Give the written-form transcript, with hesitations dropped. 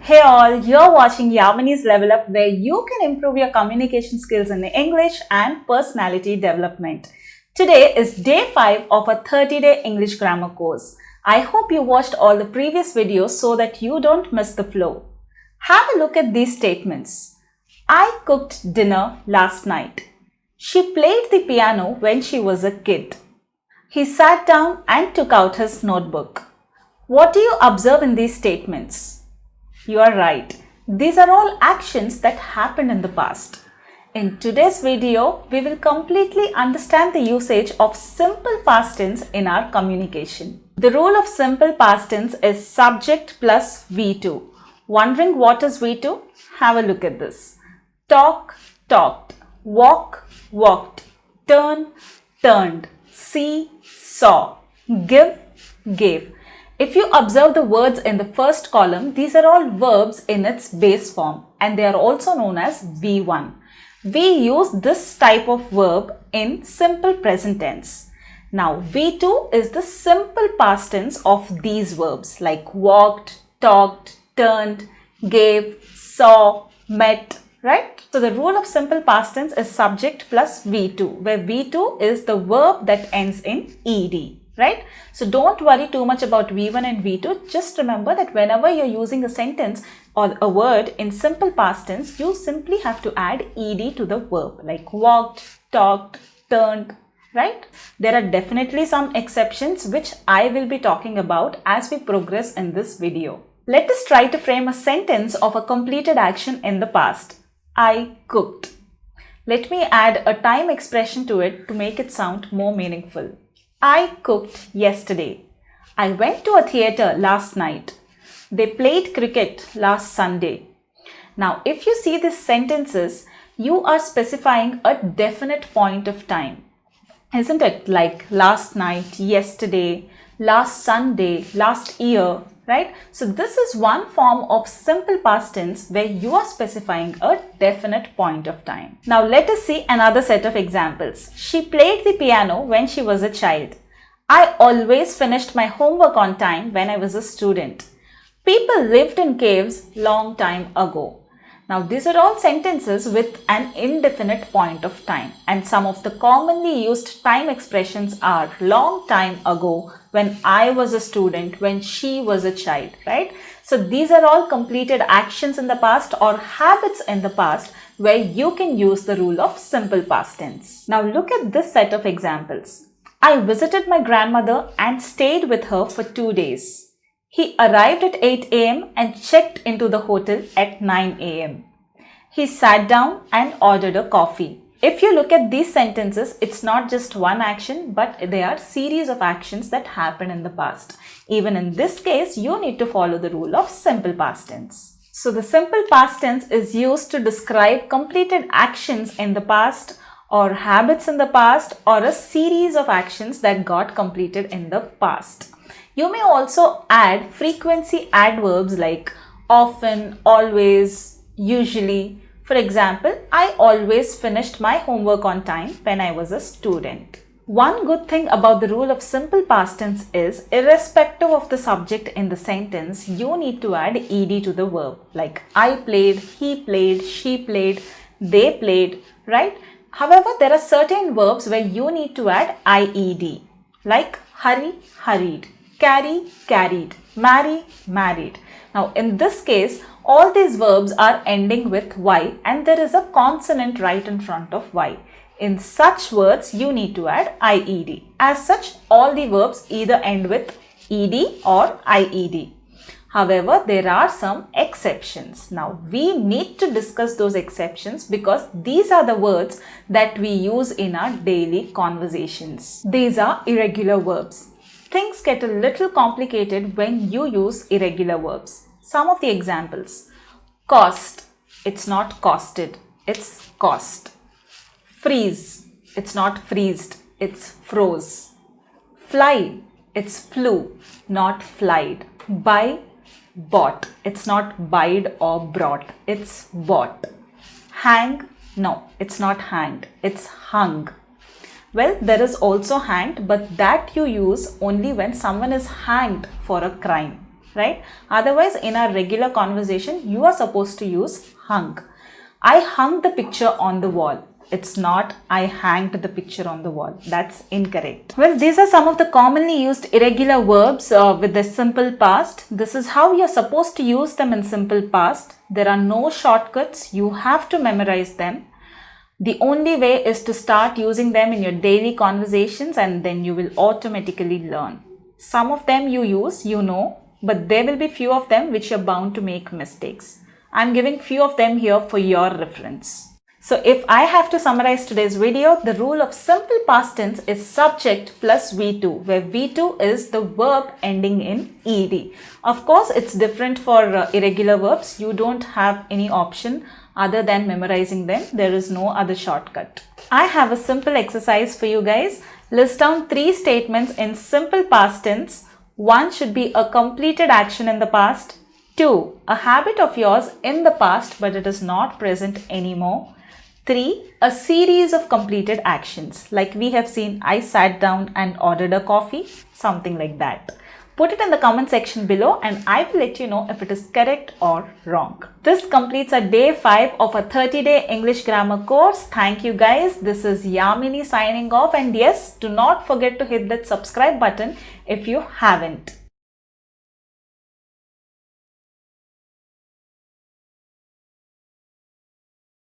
Hey all, you're watching Yamini's Level Up, where you can improve your communication skills in English and personality development. Today is day 5 of a 30-day English grammar course. I hope you watched all the previous videos so that you don't miss the flow. Have a look at these statements. I cooked dinner last night. She played the piano when she was a kid. He sat down and took out his notebook. What do you observe in these statements? You are right. These are all actions that happened in the past. In today's video, we will completely understand the usage of simple past tense in our communication. The rule of simple past tense is subject plus V2. Wondering what is V2? Have a look at this. Talk, talked. Walk, walked. Turn, turned. See, saw. Give, gave. If you observe the words in the first column, these are all verbs in its base form and they are also known as V1. We use this type of verb in simple present tense. Now V2 is the simple past tense of these verbs like walked, talked, turned, gave, saw, met, right? So the rule of simple past tense is subject plus V2, where V2 is the verb that ends in ed. Right? So don't worry too much about V1 and V2. Just remember that whenever you're using a sentence or a word in simple past tense, you simply have to add ed to the verb like walked, talked, turned, right? There are definitely some exceptions which I will be talking about as we progress in this video. Let us try to frame a sentence of a completed action in the past. I cooked. Let me add a time expression to it to make it sound more meaningful. I cooked yesterday. I went to a theatre last night. They played cricket last Sunday. Now, if you see these sentences, you are specifying a definite point of time. Isn't it? Like last night, yesterday, last Sunday, last year, right? So this is one form of simple past tense where you are specifying a definite point of time. Now let us see another set of examples. She played the piano when she was a child. I always finished my homework on time when I was a student. People lived in caves long time ago. Now these are all sentences with an indefinite point of time, and some of the commonly used time expressions are long time ago, when I was a student, when she was a child, right? So these are all completed actions in the past or habits in the past where you can use the rule of simple past tense. Now look at this set of examples. I visited my grandmother and stayed with her for 2 days. He arrived at 8 a.m. and checked into the hotel at 9 a.m. He sat down and ordered a coffee. If you look at these sentences, it's not just one action, but they are series of actions that happened in the past. Even in this case, you need to follow the rule of simple past tense. So the simple past tense is used to describe completed actions in the past or habits in the past or a series of actions that got completed in the past. You may also add frequency adverbs like often, always, usually. For example, I always finished my homework on time when I was a student. One good thing about the rule of simple past tense is, irrespective of the subject in the sentence, you need to add ed to the verb. Like I played, he played, she played, they played, right? However, there are certain verbs where you need to add ied, like hurry, hurried, carry, carried, marry, married. Now, in this case, all these verbs are ending with y and there is a consonant right in front of y. In such words, you need to add ied. As such, all the verbs either end with ed or ied. However, there are some exceptions. Now, we need to discuss those exceptions because these are the words that we use in our daily conversations. These are irregular verbs. Things get a little complicated when you use irregular verbs. Some of the examples. Cost. It's not costed. It's cost. Freeze. It's not freezed. It's froze. Fly. It's flew, not flied. Buy. Bought. It's not buyed or brought. It's bought. Hang. No, it's not hanged. It's hung. Well, there is also hanged, but that you use only when someone is hanged for a crime, right? Otherwise, in our regular conversation, you are supposed to use hung. I hung the picture on the wall. It's not I hanged the picture on the wall. That's incorrect. Well, these are some of the commonly used irregular verbs with the simple past. This is how you're supposed to use them in simple past. There are no shortcuts. You have to memorize them. The only way is to start using them in your daily conversations, and then you will automatically learn. Some of them you use, you know, but there will be few of them which you're bound to make mistakes. I'm giving few of them here for your reference. So if I have to summarize today's video, the rule of simple past tense is subject plus V2, where V2 is the verb ending in ED. Of course, it's different for irregular verbs. You don't have any option other than memorizing them. There is no other shortcut. I have a simple exercise for you guys. List down 3 statements in simple past tense. 1 should be a completed action in the past. 2, a habit of yours in the past but it is not present anymore. 3, a series of completed actions. Like we have seen, I sat down and ordered a coffee, something like that. Put it in the comment section below and I will let you know if it is correct or wrong. This completes our day 5 of a 30-day English grammar course. Thank you guys. This is Yamini signing off, and yes, do not forget to hit that subscribe button if you haven't.